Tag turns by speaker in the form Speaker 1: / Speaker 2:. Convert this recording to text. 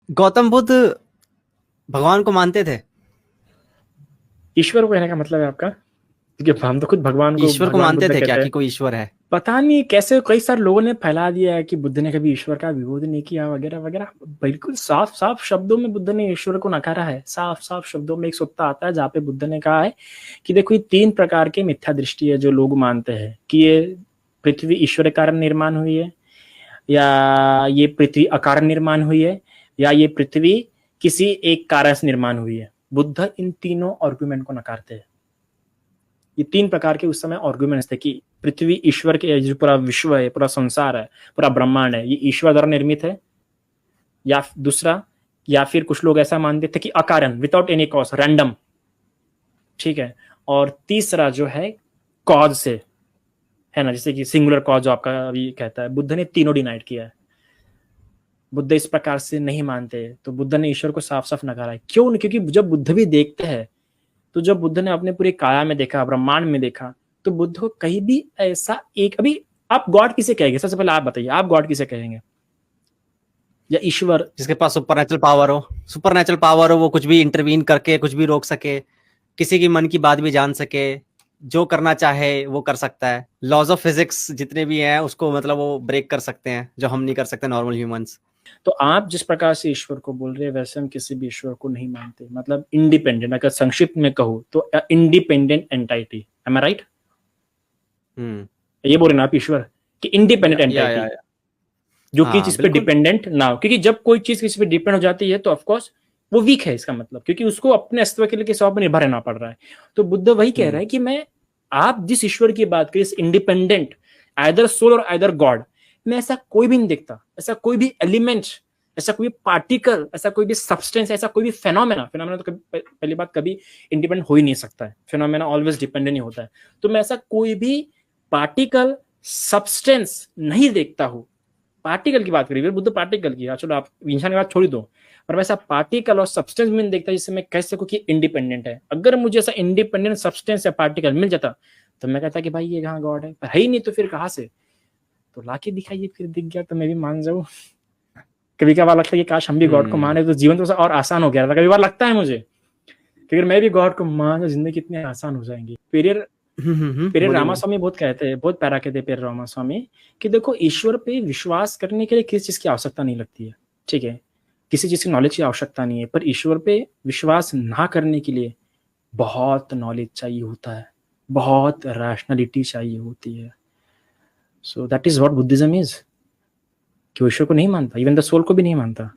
Speaker 1: गौतम बुद्ध भगवान को मानते थे?
Speaker 2: ईश्वर को कहने का मतलब है आपका? क्योंकि हम तो खुद भगवान को
Speaker 1: ईश्वर को
Speaker 2: भगवान
Speaker 1: मानते
Speaker 2: बुद्ध
Speaker 1: थे क्या
Speaker 2: कहते
Speaker 1: कि
Speaker 2: हैं।
Speaker 1: कोई ईश्वर है?
Speaker 2: पता नहीं कैसे कई सारे लोगों ने फैला दिया है कि बुद्ध ने कभी ईश्वर का विरोध नहीं किया वगैरह वगैरह। बिल्कुल साफ साफ शब्दों में बुद्ध ने ईश्वर को नकारा है। साफ साफ शब्दों में एक सूत्र आता है जहाँ पे बुद्ध ने कहा है कि देखो ये 3 प्रकार के मिथ्या दृष्टि है जो लोग मानते हैं कि ये पृथ्वी ईश्वर के कारण निर्माण हुई है, या ये पृथ्वी अकारण निर्माण हुई है, या ये पृथ्वी किसी एक कारण से निर्माण हुई है। बुद्ध इन तीनों आर्गुमेंट को नकारते हैं। ये 3 प्रकार के उस समय आर्गुमेंट्स थे कि पृथ्वी ईश्वर के, जो पूरा विश्व है, पूरा संसार है, पूरा ब्रह्मांड है, ये ईश्वर द्वारा निर्मित है। या दूसरा, या फिर कुछ लोग ऐसा मानते थे कि अकारण, विदाउट एनी कॉज, रैंडम। ठीक है। और तीसरा जो है कॉज से, है ना, जैसे कि सिंगुलर कॉज जो आपका अभी कहता है, बुद्ध ने तीनों डिनाइड किया है। बुद्ध इस प्रकार से नहीं मानते, तो बुद्ध ने ईश्वर को साफ साफ नकारा है। क्यों? क्योंकि जब बुद्ध भी देखते हैं, तो जब बुद्ध ने अपने पूरी काया में देखा, ब्रह्मांड में देखा, तो बुद्ध को कहीं भी ऐसा एक, अभी आप गॉड किसे कहेंगे? सबसे पहले आप बताइए, आप गॉड किसे कहेंगे या ईश्वर?
Speaker 1: जिसके पास सुपर नेचुरल पावर हो, सुपर नेचुरल पावर हो, वो कुछ भी इंटरवीन करके कुछ भी रोक सके, किसी की मन की बात भी जान सके, जो करना चाहे वो कर सकता है। लॉज ऑफ फिजिक्स जितने भी हैं उसको मतलब वो ब्रेक कर सकते हैं, जो हम नहीं कर सकते नॉर्मल ह्यूमंस।
Speaker 2: तो आप जिस प्रकार से ईश्वर को बोल रहे हैं, वैसे हम किसी भी ईश्वर को नहीं मानते। मतलब इंडिपेंडेंट, अगर संक्षिप्त में कहूँ तो इंडिपेंडेंट एंटाइटी। एम आई राइट? ये बोल रहे ना आप ईश्वर कि इंडिपेंडेंट एंटाइटी,
Speaker 1: या
Speaker 2: जो कि
Speaker 1: हाँ
Speaker 2: चीज पे
Speaker 1: बिल्कुल।
Speaker 2: डिपेंडेंट ना हो। क्योंकि जब कोई चीज किसी पे डिपेंड हो जाती है तो ऑफकोर्स वो वीक है, इसका मतलब, क्योंकि उसको अपने अस्तित्व के लिए किसी और पर निर्भर रहना पड़ रहा है। तो बुद्ध वही कह रहा है कि मैं, आप जिस ईश्वर की बात करें, इंडिपेंडेंट, आइदर सोल और आइदर गॉड, मैं ऐसा कोई भी नहीं देखता। ऐसा कोई भी एलिमेंट, ऐसा कोई पार्टिकल, ऐसा कोई भी सब्सटेंस, ऐसा कोई भी फेनोमेना, फेनोमेना तो कभी, पहली बात, कभी इंडिपेंडेंट हो ही नहीं सकता है। फेनोमेना ऑलवेज डिपेंडेंट ही होता है। तो मैं ऐसा कोई भी पार्टिकल, सब्सटेंस नहीं देखता हूं। पार्टिकल की बात करिए, बुद्ध पार्टिकल की, चलो आप इंसान की बात छोड़ दो, पर वैसा पार्टिकल और सब्सटेंस में देखता जिससे मैं कह सकूं कि इंडिपेंडेंट है। अगर मुझे ऐसा इंडिपेंडेंट सब्सटेंस या पार्टिकल मिल जाता तो मैं कहता कि भाई ये कहाँ गॉड है, पर है ही नहीं, तो फिर कहाँ से? तो लाके दिखाइए, फिर दिख गया तो मैं भी मान जाऊं। कभी कभार लगता है कि काश हम भी गॉड को माने तो जीवन तो और आसान हो गया था। कभी बार लगता है मुझे कि अगर मैं भी गॉड को मान, जिंदगी कितनी आसान हो जाएंगी। पेरियर
Speaker 1: बोलिए बोलिए।
Speaker 2: रामास्वामी बहुत कहते हैं, बहुत प्यारा कहते हैं पेरियर रामास्वामी, कि देखो ईश्वर पे विश्वास करने के लिए किसी चीज की आवश्यकता नहीं लगती है। ठीक है, किसी चीज की नॉलेज की आवश्यकता नहीं है, पर ईश्वर पे विश्वास ना करने के लिए बहुत नॉलेज चाहिए होता है, बहुत रैशनैलिटी चाहिए होती है। So that is what Buddhism is, कि ईश्वर को नहीं मानता, इवन द सोल को भी नहीं मानता।